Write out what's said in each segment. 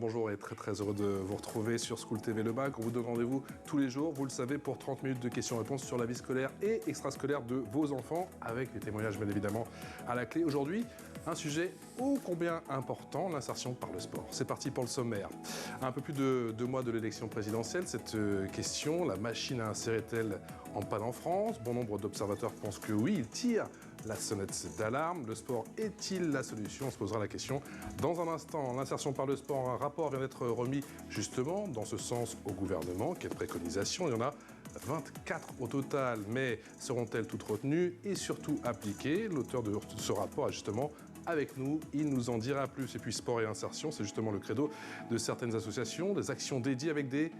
bonjour et très heureux de vous retrouver sur School TV Le Bac. On vous donne rendez-vous tous les jours, vous le savez, pour 30 minutes de questions-réponses sur la vie scolaire et extrascolaire de vos enfants, avec des témoignages bien évidemment à la clé. Aujourd'hui, un sujet ô combien important, l'insertion par le sport. C'est parti pour le sommaire. À un peu plus de 2 mois de l'élection présidentielle, cette question, la machine à insérer est-elle en panne en France? Bon nombre d'observateurs pensent que oui, ils tirent la sonnette d'alarme. Le sport est-il la solution? On se posera la question dans un instant. L'insertion par le sport, un rapport vient d'être remis justement dans ce sens au gouvernement. Quelle préconisation? Il y en a 24 au total, mais seront-elles toutes retenues et surtout appliquées? L'auteur de ce rapport est justement avec nous, il nous en dira plus. Et puis sport et insertion, c'est justement le credo de certaines associations, des actions dédiées avec des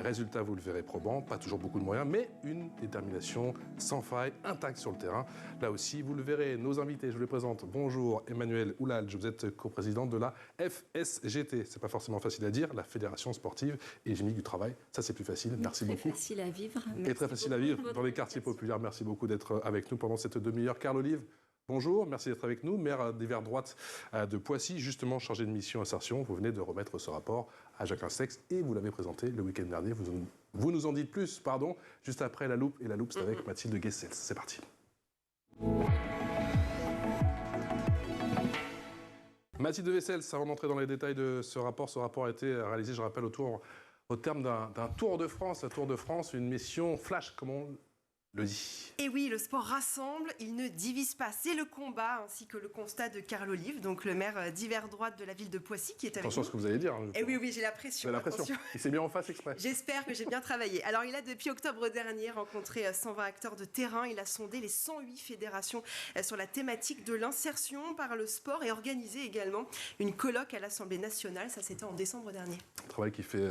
résultats, vous le verrez, probants, pas toujours beaucoup de moyens, mais une détermination sans faille, intacte sur le terrain. Là aussi, vous le verrez, nos invités, je vous les présente. Bonjour Emmanuel Ouladj, vous êtes coprésidente de la FSGT. C'est pas forcément facile à dire, la Fédération Sportive et Hygiénique du Travail. Ça, c'est plus facile. Merci beaucoup. Très facile à vivre. Et très facile à vivre dans les quartiers populaires. Merci beaucoup d'être avec nous pendant cette demi-heure. Carl Olive, bonjour, merci d'être avec nous, maire des Verts droite de Poissy, justement chargé de mission insertion. Vous venez de remettre ce rapport à Jacques Instex et vous l'avez présenté le week-end dernier. Vous nous en dites plus, pardon, juste après la loupe. Et la loupe, c'est avec Mathilde Guessels. C'est parti. Mathilde Guessels, avant d'entrer dans les détails de ce rapport a été réalisé, je rappelle, au terme d'un Tour de France. Un Tour de France, une mission flash, comme on le dit. Et oui, le sport rassemble, il ne divise pas. C'est le combat ainsi que le constat de Carl Olive, donc le maire d'Hiver droite de la ville de Poissy, qui est avec nous. Attention à ce que vous allez dire. Et oui, j'ai la pression. J'ai la pression. Il s'est mis en face exprès. J'espère que j'ai bien travaillé. Alors, il a depuis octobre dernier rencontré 120 acteurs de terrain. Il a sondé les 108 fédérations sur la thématique de l'insertion par le sport et organisé également une colloque à l'Assemblée nationale. Ça, c'était en décembre dernier. Un travail qui fait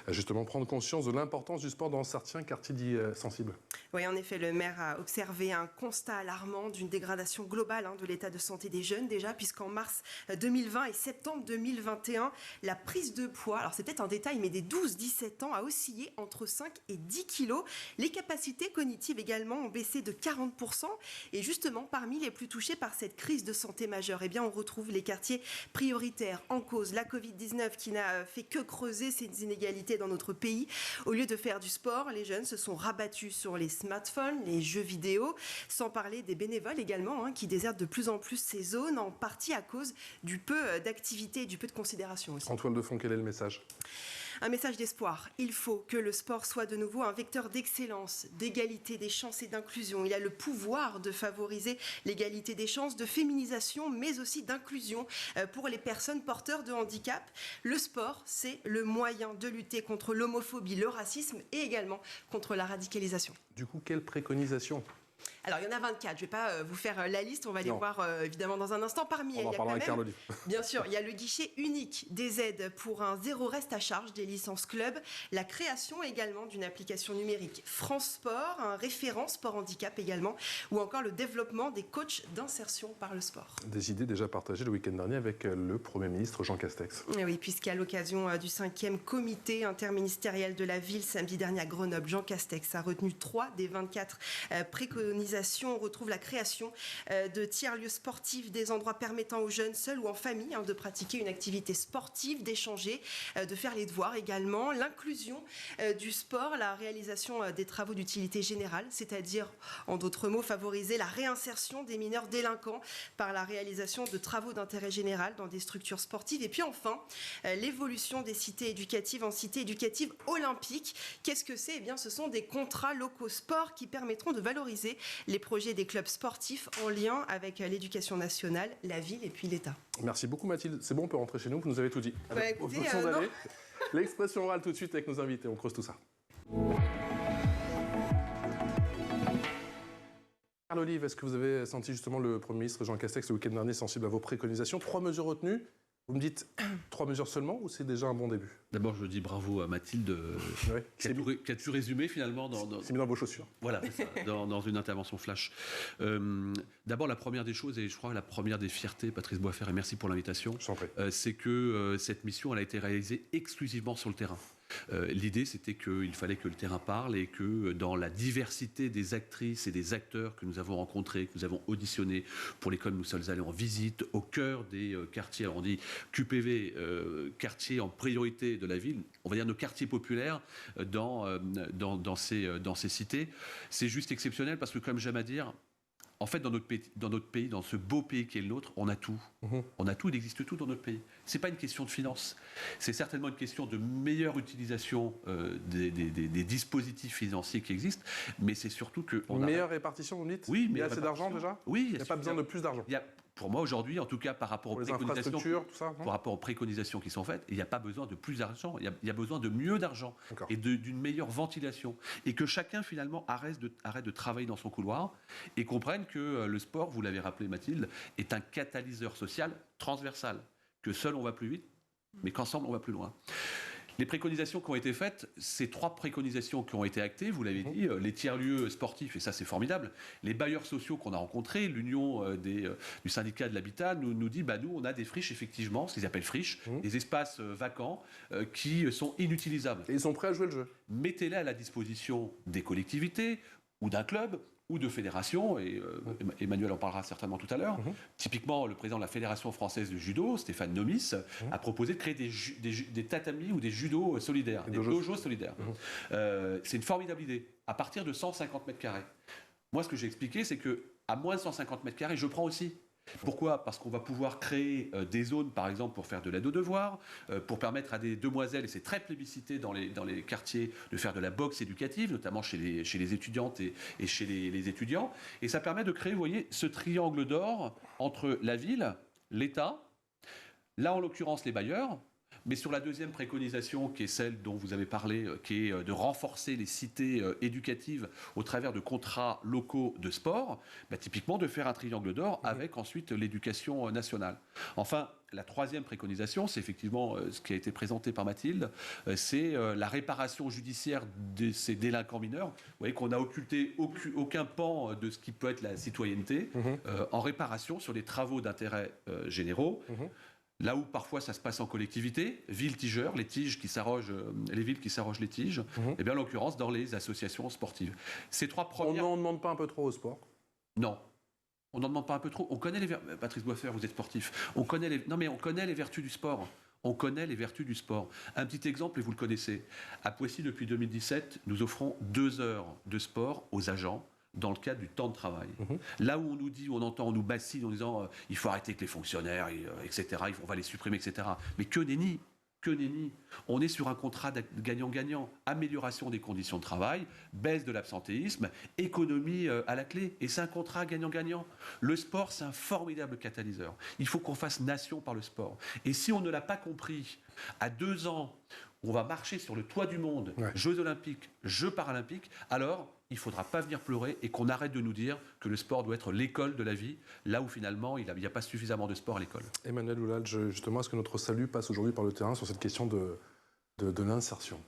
justement prendre conscience de l'importance du sport dans certains quartiers dits sensibles. Oui, en effet, le maire a observé un constat alarmant d'une dégradation globale de l'état de santé des jeunes déjà, puisqu'en mars 2020 et septembre 2021, la prise de poids, alors c'est peut-être un détail, mais des 12-17 ans a oscillé entre 5 et 10 kilos. Les capacités cognitives également ont baissé de 40%. Et justement, parmi les plus touchés par cette crise de santé majeure, eh bien, on retrouve les quartiers prioritaires. En cause, la Covid-19 qui n'a fait que creuser ces inégalités dans notre pays. Au lieu de faire du sport, les jeunes se sont rabattus sur les smartphones, les jeux vidéo, sans parler des bénévoles également, qui désertent de plus en plus ces zones, en partie à cause du peu d'activité et du peu de considération aussi. En toile de fond, quel est le message? Un message d'espoir. Il faut que le sport soit de nouveau un vecteur d'excellence, d'égalité des chances et d'inclusion. Il a le pouvoir de favoriser l'égalité des chances, de féminisation, mais aussi d'inclusion pour les personnes porteurs de handicap. Le sport, c'est le moyen de lutter contre l'homophobie, le racisme et également contre la radicalisation. Du coup, quelle préconisation? Alors, il y en a 24. Je ne vais pas vous faire la liste. On va les voir évidemment dans un instant. Parmi elles, il y a quand même, bien sûr, il y a le guichet unique des aides pour un zéro reste à charge des licences club, la création également d'une application numérique France Sport, un référent sport handicap également, ou encore le développement des coachs d'insertion par le sport. Des idées déjà partagées le week-end dernier avec le Premier ministre Jean Castex. Et oui, puisqu'à l'occasion du 5e comité interministériel de la ville samedi dernier à Grenoble, Jean Castex a retenu 3 des 24 préconisations. On retrouve la création de tiers-lieux sportifs, des endroits permettant aux jeunes, seuls ou en famille, de pratiquer une activité sportive, d'échanger, de faire les devoirs également. L'inclusion du sport, la réalisation des travaux d'utilité générale, c'est-à-dire, en d'autres mots, favoriser la réinsertion des mineurs délinquants par la réalisation de travaux d'intérêt général dans des structures sportives. Et puis enfin, l'évolution des cités éducatives en cités éducatives olympiques. Qu'est-ce que c'est? Eh bien, ce sont des contrats locaux sport qui permettront de valoriser les projets des clubs sportifs en lien avec l'éducation nationale, la ville et puis l'État. Merci beaucoup Mathilde. C'est bon, on peut rentrer chez nous, vous nous avez tout dit. Écoutez, l'expression orale tout de suite avec nos invités, on creuse tout ça. Carl Olive, est-ce que vous avez senti justement le Premier ministre Jean Castex le week-end dernier sensible à vos préconisations? 3 mesures retenues. Vous me dites 3 mesures seulement ou c'est déjà un bon début? D'abord, je dis bravo à Mathilde, qui a tout résumé finalement. C'est mis dans vos chaussures. Voilà, c'est ça, dans une intervention flash. D'abord, la première des choses, et je crois la première des fiertés, Patrice Boisfer, et merci pour l'invitation, c'est que cette mission elle a été réalisée exclusivement sur le terrain. L'idée, c'était qu'il fallait que le terrain parle et que dans la diversité des actrices et des acteurs que nous avons rencontrés, que nous avons auditionnés, pour lesquels nous sommes allés en visite, au cœur des quartiers, alors on dit QPV, quartiers en priorité de la ville, on va dire nos quartiers populaires dans ces cités. C'est juste exceptionnel parce que, comme j'aime à dire, en fait, dans notre pays, dans ce beau pays qui est le nôtre, on a tout. On a tout, il existe tout dans notre pays. Ce n'est pas une question de finance. C'est certainement une question de meilleure utilisation des dispositifs financiers qui existent, mais c'est surtout que... Une meilleure répartition, vous me dites? Oui, mais il y a assez d'argent déjà? Oui. Il n'y a pas besoin de plus d'argent? Pour moi, aujourd'hui, en tout cas, par rapport aux préconisations, tout ça, par rapport aux préconisations qui sont faites, il n'y a pas besoin de plus d'argent, il y a besoin de mieux d'argent et d'une meilleure ventilation. Et que chacun, finalement, arrête de travailler dans son couloir et comprenne que le sport, vous l'avez rappelé, Mathilde, est un catalyseur social transversal. Que seul, on va plus vite, mais qu'ensemble, on va plus loin. Les préconisations qui ont été faites, ces 3 préconisations qui ont été actées, vous l'avez dit, les tiers-lieux sportifs, et ça c'est formidable, les bailleurs sociaux qu'on a rencontrés, l'union du syndicat de l'habitat nous dit, nous on a des friches effectivement, ce qu'ils appellent friches, des espaces vacants qui sont inutilisables. Et ils sont prêts à jouer le jeu. Mettez-les à la disposition des collectivités ou d'un club ou de fédérations, et Emmanuel en parlera certainement tout à l'heure. Typiquement, le président de la Fédération française de judo, Stéphane Nomis, a proposé de créer des tatamis ou des judos solidaires, des dojos solidaires. C'est une formidable idée, à partir de 150 mètres carrés. Moi, ce que j'ai expliqué, c'est qu'à moins de 150 mètres carrés, je prends aussi. Pourquoi ? Parce qu'on va pouvoir créer des zones, par exemple, pour faire de l'aide aux devoirs, pour permettre à des demoiselles, et c'est très plébiscité dans les quartiers, de faire de la boxe éducative, notamment chez les étudiantes et chez les étudiants. Et ça permet de créer, vous voyez, ce triangle d'or entre la ville, l'État, là en l'occurrence les bailleurs, mais sur la deuxième préconisation, qui est celle dont vous avez parlé, qui est de renforcer les cités éducatives au travers de contrats locaux de sport, typiquement de faire un triangle d'or avec ensuite l'éducation nationale. Enfin, la troisième préconisation, c'est effectivement ce qui a été présenté par Mathilde, c'est la réparation judiciaire de ces délinquants mineurs. Vous voyez qu'on n'a occulté aucun pan de ce qui peut être la citoyenneté en réparation sur des travaux d'intérêt généraux. Là où parfois ça se passe en collectivité, villes-tigeurs, les villes qui s'arrogent les tiges, et bien en l'occurrence dans les associations sportives. Ces 3 premières... On n'en demande pas un peu trop au sport? Non. On n'en demande pas un peu trop. On connaît les vertus... Patrice Boisfer, vous êtes sportif. On connaît les vertus du sport. On connaît les vertus du sport. Un petit exemple, et vous le connaissez. À Poissy, depuis 2017, nous offrons 2 heures de sport aux agents dans le cadre du temps de travail. Là où on nous dit, on nous bassine en disant il faut arrêter avec les fonctionnaires, etc., on va les supprimer, etc. Mais que nenni. On est sur un contrat gagnant-gagnant. Amélioration des conditions de travail, baisse de l'absentéisme, économie à la clé. Et c'est un contrat gagnant-gagnant. Le sport, c'est un formidable catalyseur. Il faut qu'on fasse nation par le sport. Et si on ne l'a pas compris, à 2 ans, on va marcher sur le toit du monde, Jeux olympiques, Jeux paralympiques, alors il ne faudra pas venir pleurer et qu'on arrête de nous dire que le sport doit être l'école de la vie, là où finalement il n'y a pas suffisamment de sport à l'école. Emmanuel Louladj, justement, est-ce que notre salut passe aujourd'hui par le terrain sur cette question de l'insertion ?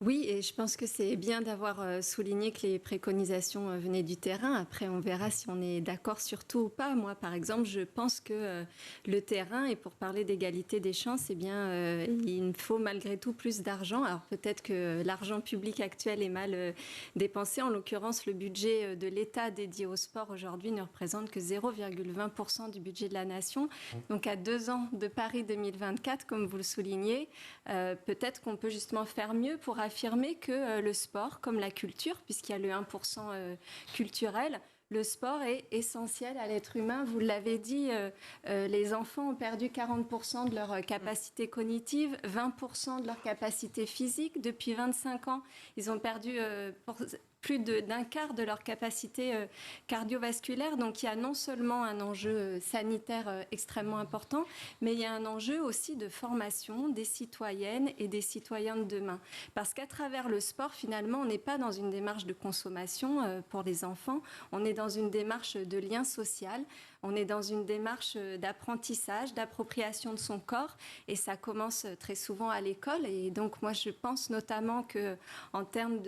Oui, et je pense que c'est bien d'avoir souligné que les préconisations venaient du terrain. Après, on verra si on est d'accord sur tout ou pas. Moi, par exemple, je pense que le terrain, et pour parler d'égalité des chances, eh bien, il faut malgré tout plus d'argent. Alors peut-être que l'argent public actuel est mal dépensé. En l'occurrence, le budget de l'État dédié au sport aujourd'hui ne représente que 0,20% du budget de la nation. Donc à 2 ans de Paris 2024, comme vous le soulignez, peut-être qu'on peut justement faire mieux pour affirmer que le sport, comme la culture, puisqu'il y a le 1% culturel, le sport est essentiel à l'être humain. Vous l'avez dit, les enfants ont perdu 40% de leur capacité cognitive, 20% de leur capacité physique. Depuis 25 ans, ils ont perdu plus d'un quart de leur capacité cardiovasculaire. Donc il y a non seulement un enjeu sanitaire extrêmement important, mais il y a un enjeu aussi de formation des citoyennes et des citoyens de demain. Parce qu'à travers le sport, finalement, on n'est pas dans une démarche de consommation pour les enfants, on est dans une démarche de lien social, on est dans une démarche d'apprentissage, d'appropriation de son corps, et ça commence très souvent à l'école. Et donc moi, je pense notamment qu'en termes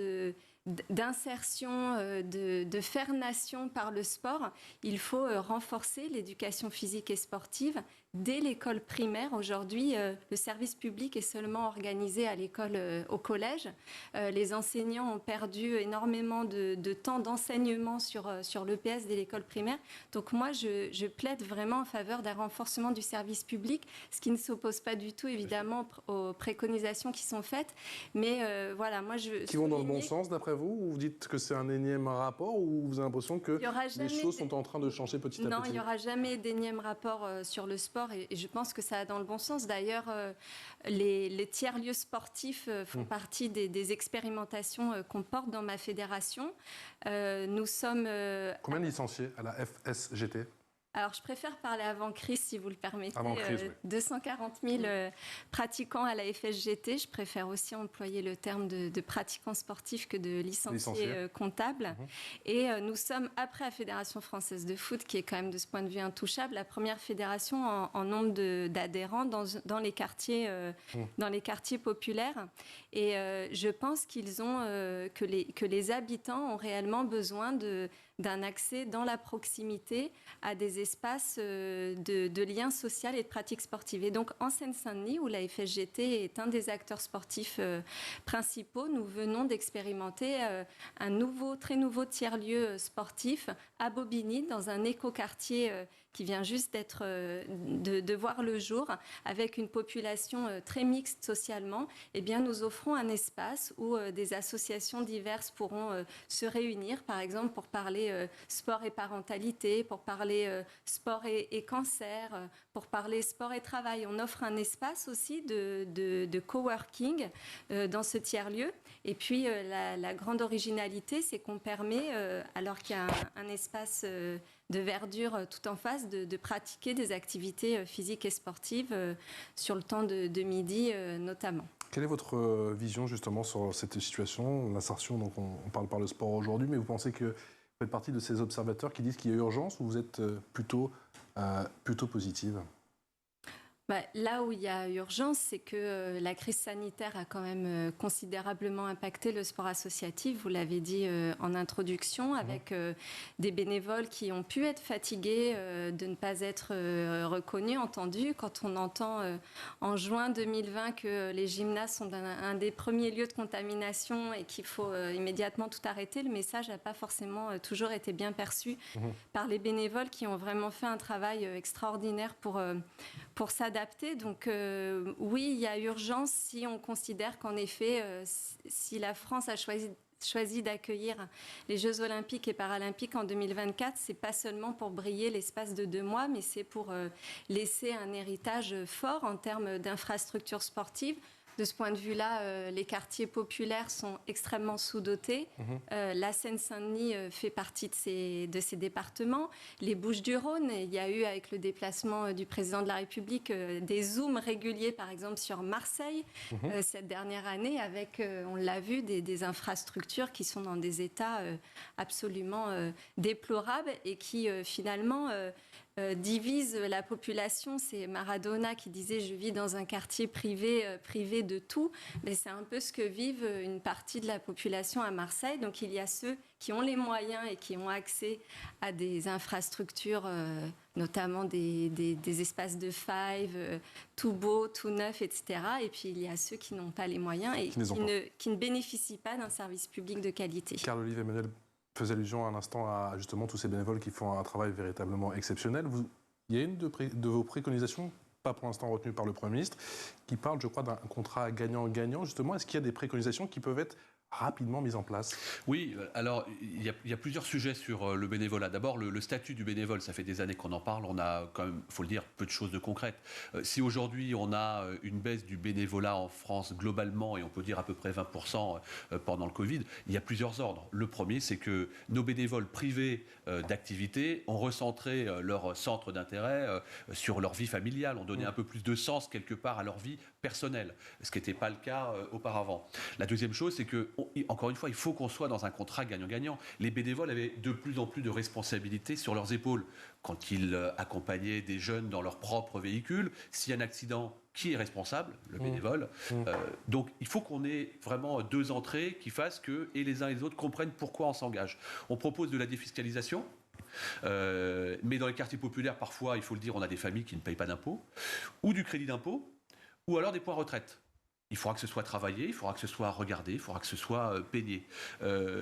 d'insertion, de faire nation par le sport, il faut renforcer l'éducation physique et sportive dès l'école primaire. Aujourd'hui, le service public est seulement organisé à l'école, au collège. Les enseignants ont perdu énormément de temps d'enseignement sur l'EPS dès l'école primaire. Donc moi, je plaide vraiment en faveur d'un renforcement du service public, ce qui ne s'oppose pas du tout, évidemment, aux préconisations qui sont faites. Mais voilà, moi, qui vont dans le bon sens, d'après vous? Ou vous dites que c'est un énième rapport, ou vous avez l'impression que les choses sont en train de changer petit à petit? Non, il n'y aura jamais d'énième rapport sur le sport, et je pense que ça va dans le bon sens. D'ailleurs, les tiers-lieux sportifs font partie des expérimentations qu'on porte dans ma fédération. Nous sommes... Combien de licenciés à la FSGT? Alors, je préfère parler avant crise, si vous le permettez. Avant crise, oui. 240 000 pratiquants à la FSGT. Je préfère aussi employer le terme de pratiquants sportifs que de licenciés comptables. Et nous sommes, après la Fédération française de foot, qui est quand même de ce point de vue intouchable, la première fédération en nombre d'adhérents dans les quartiers populaires. Et je pense que les habitants ont réellement besoin d'un accès dans la proximité à des espaces de liens sociaux et de pratiques sportives. Et donc, en Seine-Saint-Denis, où la FSGT est un des acteurs sportifs principaux, nous venons d'expérimenter un très nouveau tiers-lieu sportif à Bobigny, dans un écoquartier qui vient juste de voir le jour, avec une population très mixte socialement. Eh bien, nous offrons un espace où des associations diverses pourront se réunir, par exemple, pour parler sport et parentalité, pour parler sport et cancer, pour parler sport et travail. On offre un espace aussi de coworking dans ce tiers-lieu. Et puis, la grande originalité, c'est qu'on permet, alors qu'il y a un espace de verdure tout en face, de pratiquer des activités physiques et sportives sur le temps de midi notamment. Quelle est votre vision justement sur cette situation, l'insertion? Donc on parle par le sport aujourd'hui, mais vous pensez que vous faites partie de ces observateurs qui disent qu'il y a urgence, ou vous êtes plutôt positive? Là où il y a urgence, c'est que la crise sanitaire a quand même considérablement impacté le sport associatif, vous l'avez dit en introduction, avec des bénévoles qui ont pu être fatigués de ne pas être reconnus, entendus. Quand on entend en juin 2020 que les gymnases sont un des premiers lieux de contamination et qu'il faut immédiatement tout arrêter, le message n'a pas forcément toujours été bien perçu par les bénévoles, qui ont vraiment fait un travail extraordinaire pour s'adapter. Donc oui, il y a urgence si on considère qu'en effet, si la France a choisi d'accueillir les Jeux Olympiques et Paralympiques en 2024, c'est pas seulement pour briller l'espace de 2 mois, mais c'est pour laisser un héritage fort en termes d'infrastructures sportives. De ce point de vue-là, les quartiers populaires sont extrêmement sous-dotés. La Seine-Saint-Denis fait partie de ces départements. Les Bouches-du-Rhône, il y a eu, avec le déplacement du président de la République, des zooms réguliers, par exemple, sur Marseille, cette dernière année, avec, on l'a vu, des infrastructures qui sont dans des états absolument déplorables et qui, finalement... divise la population. C'est Maradona qui disait « je vis dans un quartier privé de tout ». Mais c'est un peu ce que vivent une partie de la population à Marseille. Donc il y a ceux qui ont les moyens et qui ont accès à des infrastructures, notamment des espaces de five, tout beau, tout neuf, etc. Et puis il y a ceux qui n'ont pas les moyens et qui ne bénéficient pas d'un service public de qualité. Carl-Olive Emmanuel faisait allusion à l'instant à justement tous ces bénévoles qui font un travail véritablement exceptionnel. Il y a une de vos préconisations, pas pour l'instant retenue par le Premier ministre, qui parle, je crois, d'un contrat gagnant-gagnant. Justement, est-ce qu'il y a des préconisations qui peuvent être rapidement mise en place? Oui, alors il y a plusieurs sujets sur le bénévolat. D'abord, le statut du bénévole, ça fait des années qu'on en parle. On a quand même, il faut le dire, peu de choses de concrètes. Si aujourd'hui on a une baisse du bénévolat en France globalement, et on peut dire à peu près 20% pendant le Covid, il y a plusieurs ordres. Le premier, c'est que nos bénévoles privés d'activité ont recentré leur centre d'intérêt sur leur vie familiale, ont donné un peu plus de sens quelque part à leur vie personnelle, ce qui n'était pas le cas auparavant. La deuxième chose, c'est que encore une fois, il faut qu'on soit dans un contrat gagnant-gagnant. Les bénévoles avaient de plus en plus de responsabilités sur leurs épaules. Quand ils accompagnaient des jeunes dans leur propre véhicule, s'il y a un accident, qui est responsable? Le bénévole. Donc il faut qu'on ait vraiment deux entrées qui fassent que et les uns et les autres comprennent pourquoi on s'engage. On propose de la défiscalisation. Mais dans les quartiers populaires, parfois, il faut le dire, on a des familles qui ne payent pas d'impôts, ou du crédit d'impôt, ou alors des points retraite. Il faudra que ce soit travaillé, il faudra que ce soit regardé, il faudra que ce soit peigné.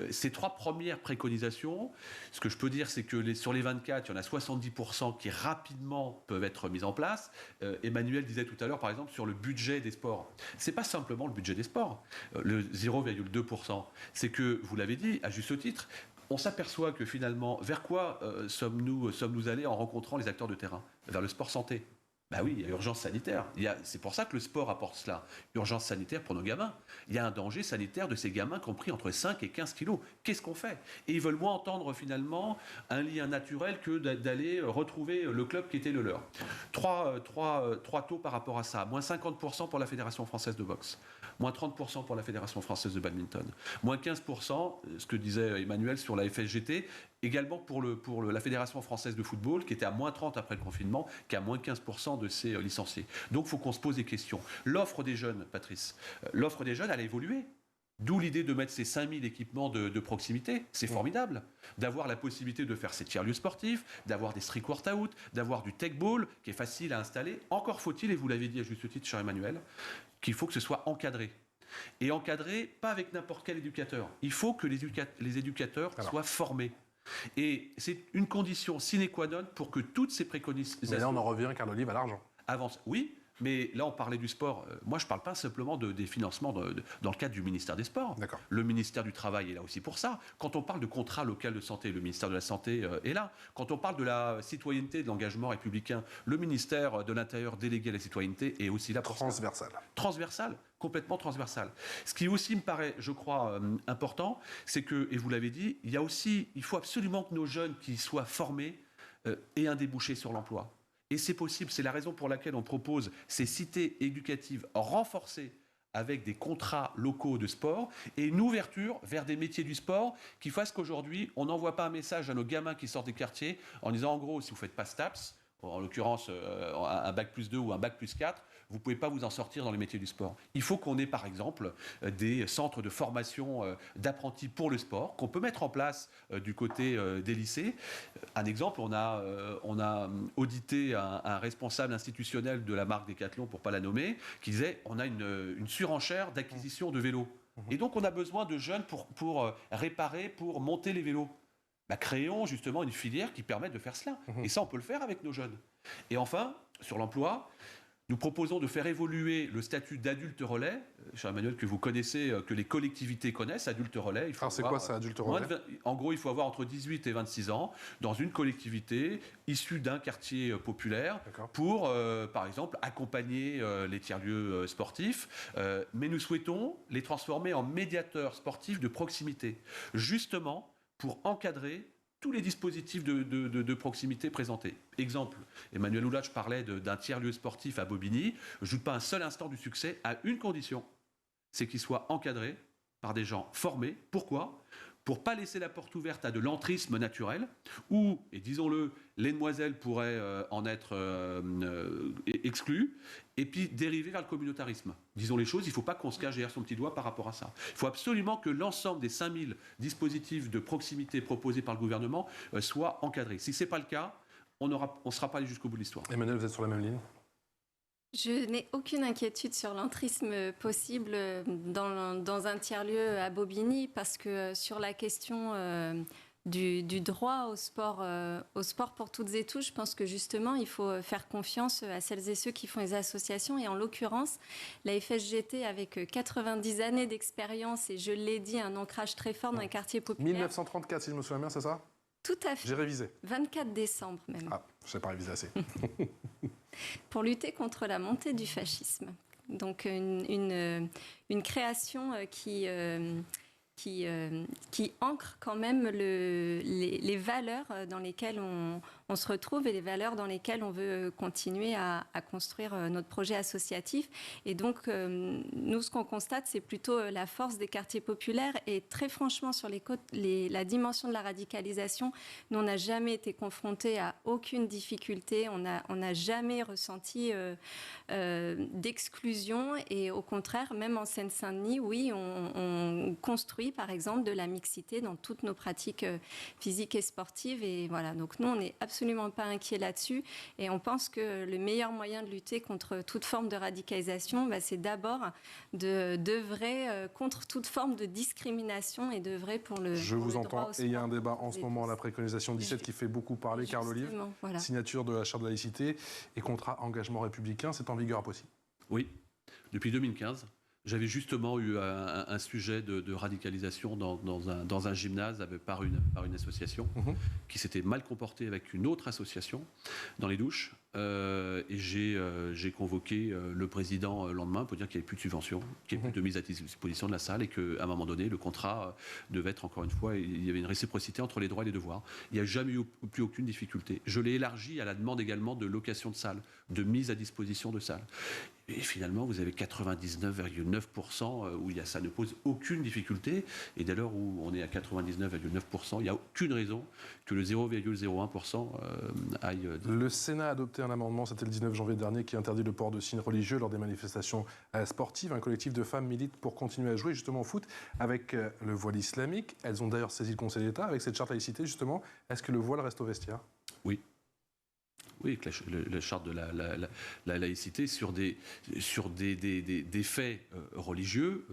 Ces trois premières préconisations, ce que je peux dire, c'est que sur les 24, il y en a 70% qui rapidement peuvent être mis en place. Emmanuel disait tout à l'heure, par exemple, sur le budget des sports. C'est pas simplement le budget des sports, le 0,2%. C'est que, vous l'avez dit, à juste titre, on s'aperçoit que finalement, vers quoi sommes-nous allés en rencontrant les acteurs de terrain? Vers le sport santé. Ben oui, il y a urgence sanitaire. C'est pour ça que le sport apporte cela. Urgence sanitaire pour nos gamins. Il y a un danger sanitaire de ces gamins compris entre 5 et 15 kilos. Qu'est-ce qu'on fait? Et ils veulent moins entendre finalement un lien naturel que d'aller retrouver le club qui était le leur. Trois taux par rapport à ça. Moins 50% pour la Fédération française de boxe. Moins 30% pour la Fédération française de badminton. Moins 15%, ce que disait Emmanuel sur la FSGT, également pour la Fédération française de football, qui était à moins 30 après le confinement, qui a moins 15% de ses licenciés. Donc il faut qu'on se pose des questions. L'offre des jeunes, Patrice, l'offre des jeunes, elle a évolué. D'où l'idée de mettre ces 5000 équipements de proximité. C'est formidable d'avoir la possibilité de faire ces tiers-lieux sportifs, d'avoir des street workout, d'avoir du tech ball qui est facile à installer. Encore faut-il, et vous l'avez dit à juste titre, cher Emmanuel, qu'il faut que ce soit encadré. Et encadré, pas avec n'importe quel éducateur. Il faut que les éducateurs soient formés. Et c'est une condition sine qua non pour que toutes ces préconisations... Mais là, on en revient, Carl Olive, à l'argent. Avancent. Oui, mais là, on parlait du sport. Moi, je ne parle pas simplement des financements dans le cadre du ministère des Sports. D'accord. Le ministère du Travail est là aussi pour ça. Quand on parle de contrat local de santé, le ministère de la Santé est là. Quand on parle de la citoyenneté, de l'engagement républicain, le ministère de l'Intérieur délégué à la citoyenneté est aussi là pour ça. Transversal, complètement transversal. Ce qui aussi me paraît, je crois, important, c'est que, et vous l'avez dit, il faut absolument que nos jeunes qui soient formés aient un débouché sur l'emploi. Et c'est possible, c'est la raison pour laquelle on propose ces cités éducatives renforcées avec des contrats locaux de sport et une ouverture vers des métiers du sport qui fassent qu'aujourd'hui, on n'envoie pas un message à nos gamins qui sortent des quartiers en disant en gros, si vous ne faites pas STAPS, en l'occurrence un bac plus 2 ou un bac plus 4, vous ne pouvez pas vous en sortir dans les métiers du sport. Il faut qu'on ait par exemple des centres de formation d'apprentis pour le sport qu'on peut mettre en place du côté des lycées. Un exemple, on a audité un responsable institutionnel de la marque Decathlon, pour ne pas la nommer, qui disait on a une surenchère d'acquisition de vélos. Et donc on a besoin de jeunes pour réparer, pour monter les vélos. Créons justement une filière qui permette de faire cela. Et ça, on peut le faire avec nos jeunes. Et enfin, sur l'emploi, nous proposons de faire évoluer le statut d'adulte relais, cher Emmanuel, que vous connaissez, que les collectivités connaissent, adulte relais. Alors c'est quoi ça, adulte relais? En gros, il faut avoir entre 18 et 26 ans dans une collectivité issue d'un quartier populaire pour, par exemple, accompagner les tiers-lieux sportifs. Mais nous souhaitons les transformer en médiateurs sportifs de proximité, justement pour encadrer tous les dispositifs de proximité présentés. Exemple, Emmanuel Oulatch parlait d'un tiers-lieu sportif à Bobigny. Je ne doute pas un seul instant du succès à une condition, c'est qu'il soit encadré par des gens formés. Pourquoi ? Pour ne pas laisser la porte ouverte à de l'entrisme naturel, où, et disons-le, les demoiselles pourraient en être exclues, et puis dériver vers le communautarisme. Disons les choses, il ne faut pas qu'on se cache derrière son petit doigt par rapport à ça. Il faut absolument que l'ensemble des 5000 dispositifs de proximité proposés par le gouvernement soient encadrés. Si ce n'est pas le cas, on ne sera pas allé jusqu'au bout de l'histoire. Emmanuel, vous êtes sur la même ligne ? Je n'ai aucune inquiétude sur l'entrisme possible dans un tiers-lieu à Bobigny, parce que sur la question du droit au sport pour toutes et tous, je pense que justement, il faut faire confiance à celles et ceux qui font les associations. Et en l'occurrence, la FSGT, avec 90 années d'expérience, et je l'ai dit, un ancrage très fort dans les quartiers populaires. 1934, si je me souviens bien, c'est ça ? Tout à fait. J'ai révisé. 24 décembre même. Ah, je n'ai pas révisé assez. Pour lutter contre la montée du fascisme. Donc une création qui ancre quand même les valeurs dans lesquelles on se retrouve et les valeurs dans lesquelles on veut continuer à construire notre projet associatif. Et donc, nous, ce qu'on constate, c'est plutôt la force des quartiers populaires. Et très franchement, sur la dimension de la radicalisation, nous, on n'a jamais été confrontés à aucune difficulté. On n'a jamais ressenti d'exclusion. Et au contraire, même en Seine-Saint-Denis, oui, on construit, par exemple, de la mixité dans toutes nos pratiques physiques et sportives. Et voilà, donc nous, on n'est absolument pas inquiets là-dessus. Et on pense que le meilleur moyen de lutter contre toute forme de radicalisation, c'est d'abord d'œuvrer contre toute forme de discrimination et d'œuvrer pour le Je vous entends. Et il y a un débat en ce moment, la tous. préconisation 17, qui fait beaucoup parler, Carl Olive. Voilà. Signature de la charte de laïcité et contrat engagement républicain, c'est en vigueur à Poissy. Oui, depuis 2015. J'avais justement eu un sujet de radicalisation dans un gymnase par une association qui s'était mal comportée avec une autre association dans les douches. Et j'ai convoqué le président le lendemain pour dire qu'il n'y avait plus de subvention, qu'il n'y avait plus de mise à disposition de la salle et qu'à un moment donné, le contrat devait être, encore une fois, il y avait une réciprocité entre les droits et les devoirs. Il n'y a jamais eu plus aucune difficulté. Je l'ai élargi à la demande également de location de salles, de mise à disposition de salles. Et finalement, vous avez 99,9% où ça ne pose aucune difficulté. Et dès lors où on est à 99,9%, il n'y a aucune raison que le 0,01% aille... Le Sénat a adopté un amendement, c'était le 19 janvier dernier, qui interdit le port de signes religieux lors des manifestations sportives. Un collectif de femmes milite pour continuer à jouer justement au foot avec le voile islamique. Elles ont d'ailleurs saisi le Conseil d'État avec cette charte laïcité, justement. Est-ce que le voile reste au vestiaire ? Oui. Oui, avec la charte de la laïcité sur des faits religieux,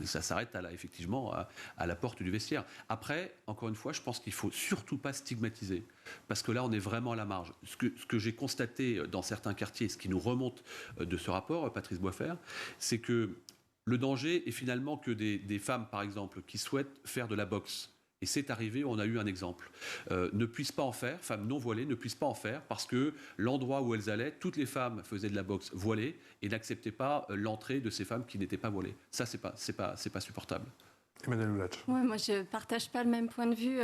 ça s'arrête effectivement à la porte du vestiaire. Après, encore une fois, je pense qu'il ne faut surtout pas stigmatiser, parce que là, on est vraiment à la marge. Ce que j'ai constaté dans certains quartiers, ce qui nous remonte de ce rapport, Patrice Boisfer, c'est que le danger est finalement que des femmes, par exemple, qui souhaitent faire de la boxe, et c'est arrivé, on a eu un exemple, ne puissent pas en faire, femmes non voilées ne puissent pas en faire parce que l'endroit où elles allaient, toutes les femmes faisaient de la boxe voilée et n'acceptaient pas l'entrée de ces femmes qui n'étaient pas voilées. Ça, c'est pas supportable. Emmanuelle Loulatch. Ouais, moi, je ne partage pas le même point de vue.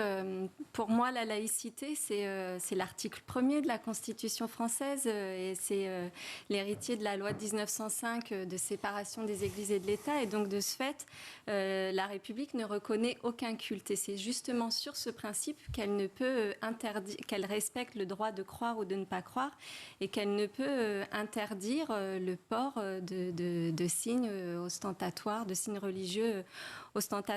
Pour moi, la laïcité, c'est l'article 1er de la Constitution française et c'est l'héritier de la loi de 1905 de séparation des églises et de l'État. Et donc, de ce fait, la République ne reconnaît aucun culte. Et c'est justement sur ce principe qu'elle ne peut qu'elle respecte le droit de croire ou de ne pas croire et qu'elle ne peut interdire le port de signes ostentatoires, de signes religieux ostentatoire.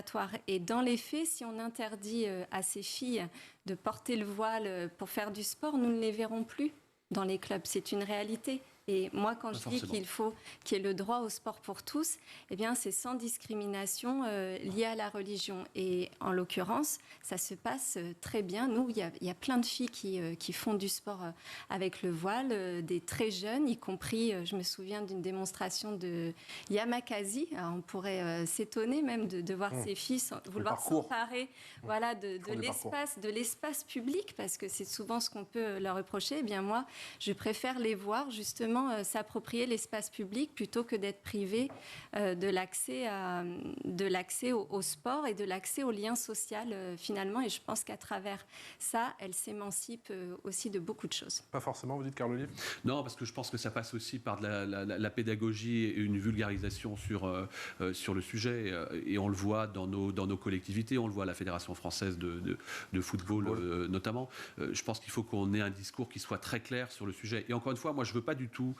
Et dans les faits, si on interdit à ces filles de porter le voile pour faire du sport, nous ne les verrons plus dans les clubs. C'est une réalité. Et moi, quand je dis qu'il faut qu'il y ait le droit au sport pour tous, eh bien, c'est sans discrimination liée à la religion. Et en l'occurrence, ça se passe très bien. Nous, il y a plein de filles qui font du sport avec le voile, des très jeunes, y compris, je me souviens d'une démonstration de Yamakasi. Alors, on pourrait s'étonner même de voir ces filles vouloir s'emparer de l'espace public, parce que c'est souvent ce qu'on peut leur reprocher. Eh bien, moi, je préfère les voir justement s'approprier l'espace public plutôt que d'être privé de l'accès au sport et de l'accès au lien social finalement. Et je pense qu'à travers ça, elle s'émancipe aussi de beaucoup de choses. Pas forcément, vous dites, Carl Olive ? Non, parce que je pense que ça passe aussi par de la pédagogie et une vulgarisation sur le sujet. Et on le voit dans nos collectivités, on le voit à la Fédération française de football notamment. Je pense qu'il faut qu'on ait un discours qui soit très clair sur le sujet. Et encore une fois, moi, je ne veux pas du tout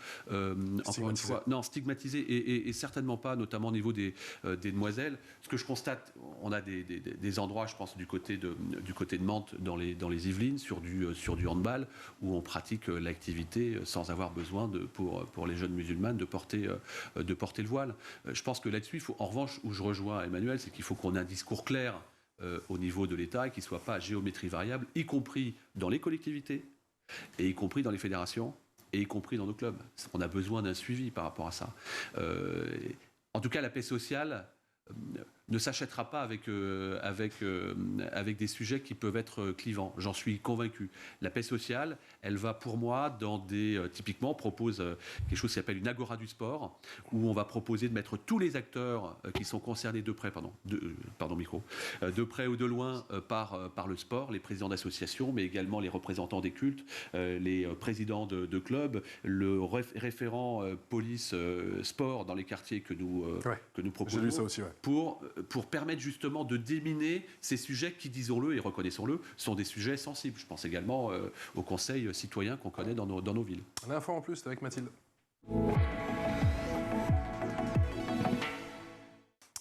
stigmatiser et certainement pas, notamment au niveau des demoiselles. Ce que je constate, on a des endroits, je pense, du côté de Mantes, dans les Yvelines, sur du handball, où on pratique l'activité sans avoir besoin pour les jeunes musulmanes de porter le voile. Je pense que là-dessus, il faut, en revanche, où je rejoins Emmanuel, c'est qu'il faut qu'on ait un discours clair au niveau de l'État et qu'il ne soit pas à géométrie variable, y compris dans les collectivités et y compris dans les fédérations et y compris dans nos clubs. On a besoin d'un suivi par rapport à ça. En tout cas, la paix sociale, ne s'achètera pas avec des sujets qui peuvent être clivants. J'en suis convaincu. La paix sociale, elle va pour moi typiquement, on propose quelque chose qui s'appelle une agora du sport, où on va proposer de mettre tous les acteurs qui sont concernés de près, de près ou de loin par le sport, les présidents d'associations, mais également les représentants des cultes, les présidents de clubs, le référent police sport dans les quartiers que nous proposons. J'ai lu ça aussi, ouais. Pour permettre justement de déminer ces sujets qui, disons-le et reconnaissons-le, sont des sujets sensibles. Je pense également au conseil citoyen qu'on connaît dans nos villes. L'info en plus, c'est avec Mathilde.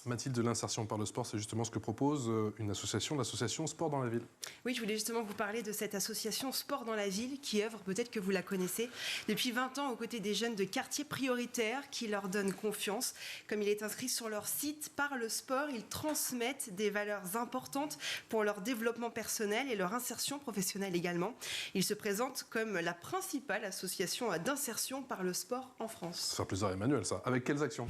Mathilde, de l'insertion par le sport, c'est justement ce que propose une association, l'association Sport dans la ville. Oui, je voulais justement vous parler de cette association Sport dans la ville qui œuvre, peut-être que vous la connaissez, depuis 20 ans aux côtés des jeunes de quartiers prioritaires qui leur donnent confiance. Comme il est inscrit sur leur site, par le sport, ils transmettent des valeurs importantes pour leur développement personnel et leur insertion professionnelle également. Ils se présentent comme la principale association d'insertion par le sport en France. Ça fait plaisir à Emmanuel, ça. Avec quelles actions?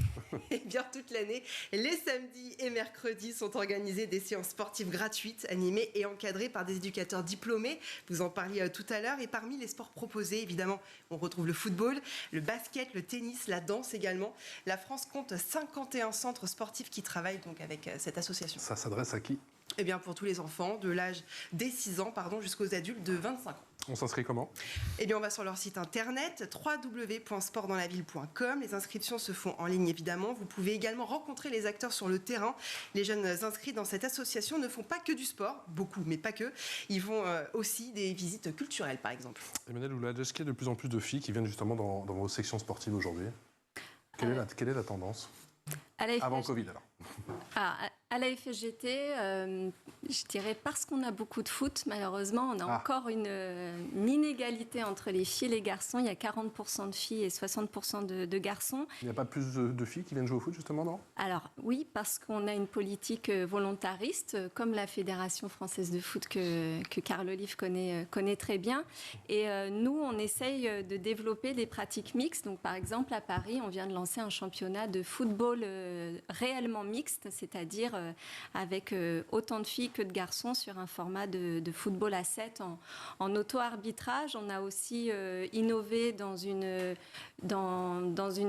Eh bien, toute l'année, les samedis et mercredis sont organisées des séances sportives gratuites, animées et encadrées par des éducateurs diplômés. Vous en parliez tout à l'heure. Et parmi les sports proposés, évidemment, on retrouve le football, le basket, le tennis, la danse également. La France compte 51 centres sportifs qui travaillent donc avec cette association. Ça s'adresse à qui? Eh bien, pour tous les enfants de l'âge des 6 ans, jusqu'aux adultes de 25 ans. On s'inscrit comment? Eh bien, on va sur leur site internet www.sportdanslaville.com. Les inscriptions se font en ligne, évidemment. Vous pouvez également rencontrer les acteurs sur le terrain. Les jeunes inscrits dans cette association ne font pas que du sport, beaucoup, mais pas que. Ils font aussi des visites culturelles, par exemple. Emmanuel Oulad, est-ce qu'il y a de plus en plus de filles qui viennent justement dans vos sections sportives aujourd'hui? Quelle est la tendance? Avant le Covid, alors. À la FSGT, je dirais parce qu'on a beaucoup de foot, malheureusement, on a encore une inégalité entre les filles et les garçons. Il y a 40% de filles et 60% de garçons. Il n'y a pas plus de filles qui viennent jouer au foot, justement, non? Alors oui, parce qu'on a une politique volontariste, comme la Fédération française de foot que Carl Olive connaît très bien. Et nous, on essaye de développer des pratiques mixtes. Donc par exemple, à Paris, on vient de lancer un championnat de football réellement mixte, c'est-à-dire avec autant de filles que de garçons sur un format de football à 7 en auto-arbitrage. On a aussi innové dans une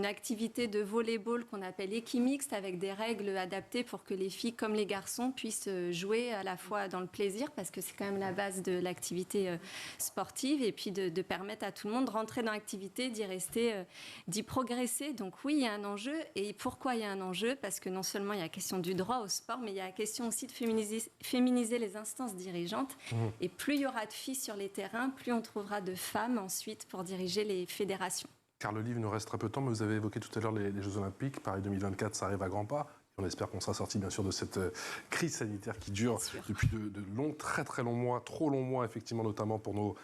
activité de volleyball qu'on appelle équimixte, avec des règles adaptées pour que les filles comme les garçons puissent jouer à la fois dans le plaisir, parce que c'est quand même la base de l'activité sportive, et puis de permettre à tout le monde de rentrer dans l'activité, d'y rester, d'y progresser. Donc oui, il y a un enjeu. Et pourquoi il y a un enjeu? Parce que non seulement il y a la question du droit au sport, mais il y a la question aussi de féminiser les instances dirigeantes. Et plus il y aura de filles sur les terrains, plus on trouvera de femmes ensuite pour diriger les fédérations. Carl Olive, il nous reste très peu de temps, mais vous avez évoqué tout à l'heure les Jeux Olympiques. Paris 2024, ça arrive à grands pas. On espère qu'on sera sorti, bien sûr, de cette crise sanitaire qui dure depuis de longs, très très longs mois, trop longs mois, effectivement, notamment pour nos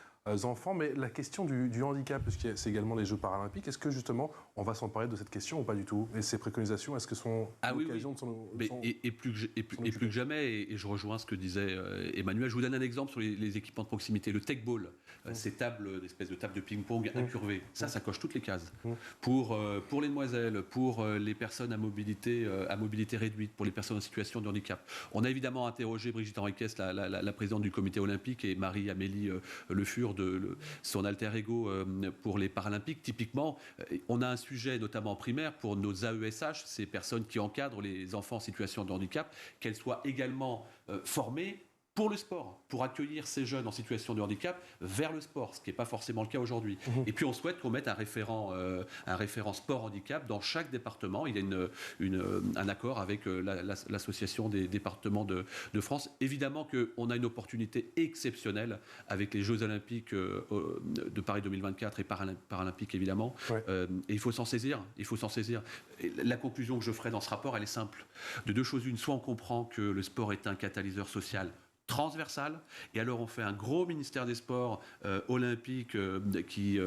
enfants. Mais la question du handicap, puisque c'est également les Jeux paralympiques, est-ce que justement on va s'emparer de cette question ou pas du tout? Et ces préconisations, est-ce que sont l'occasion de s'en plus que jamais, et je rejoins ce que disait Emmanuel, je vous donne un exemple sur les équipements de proximité. Le tech ball, ces tables, espèces de tables de ping-pong incurvées, ça coche toutes les cases. Pour les demoiselles, pour les personnes à mobilité réduite, pour les personnes en situation de handicap. On a évidemment interrogé Brigitte Henriquez, la présidente du comité olympique, et Marie-Amélie Le Fur, son alter ego pour les Paralympiques. Typiquement, on a un sujet notamment primaire pour nos AESH, ces personnes qui encadrent les enfants en situation de handicap, qu'elles soient également formées pour le sport, pour accueillir ces jeunes en situation de handicap vers le sport, ce qui n'est pas forcément le cas aujourd'hui. Et puis on souhaite qu'on mette un référent sport handicap dans chaque département. Il y a un accord avec l'association des départements de France. Évidemment qu'on a une opportunité exceptionnelle avec les Jeux Olympiques de Paris 2024 et Paralympiques, évidemment. Et il faut s'en saisir. Et la conclusion que je ferai dans ce rapport, elle est simple. De deux choses une, soit on comprend que le sport est un catalyseur social transversal, et alors on fait un gros ministère des Sports olympique qui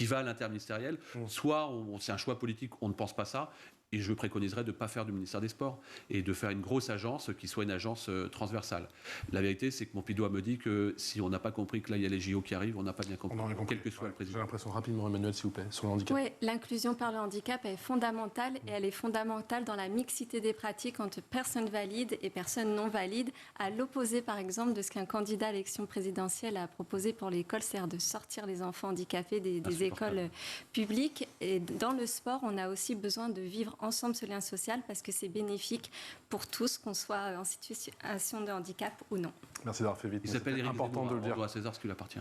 va à l'interministériel, soit c'est un choix politique, on ne pense pas ça, Et je préconiserais de ne pas faire du ministère des Sports et de faire une grosse agence qui soit une agence transversale. La vérité, c'est que mon pied doigt me dit que si on n'a pas compris que là, il y a les JO qui arrivent, on n'a pas bien compris, quel que soit le président. J'ai l'impression, rapidement, Emmanuel, s'il vous plaît, sur le handicap. Oui, l'inclusion par le handicap est fondamentale et elle est fondamentale dans la mixité des pratiques entre personnes valides et personnes non valides, à l'opposé, par exemple, de ce qu'un candidat à l'élection présidentielle a proposé pour l'école, c'est-à-dire de sortir les enfants handicapés des écoles publiques. Et dans le sport, on a aussi besoin de vivre ensemble ce lien social parce que c'est bénéfique pour tous, qu'on soit en situation de handicap ou non. Merci d'avoir fait vite. Il s'appelle Éric important de le dire. On doit à César ce qui lui appartient.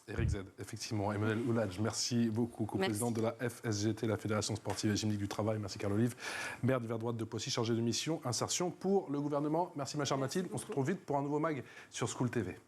Éric Z, effectivement. Emmanuel Ouladj, merci beaucoup, co-président de la FSGT, la Fédération Sportive et Gymnique du Travail. Merci Carl Olive, maire du Verdroite de Poissy, chargé de mission insertion pour le gouvernement. Merci ma chère Mathilde. On se retrouve vite pour un nouveau mag sur School TV.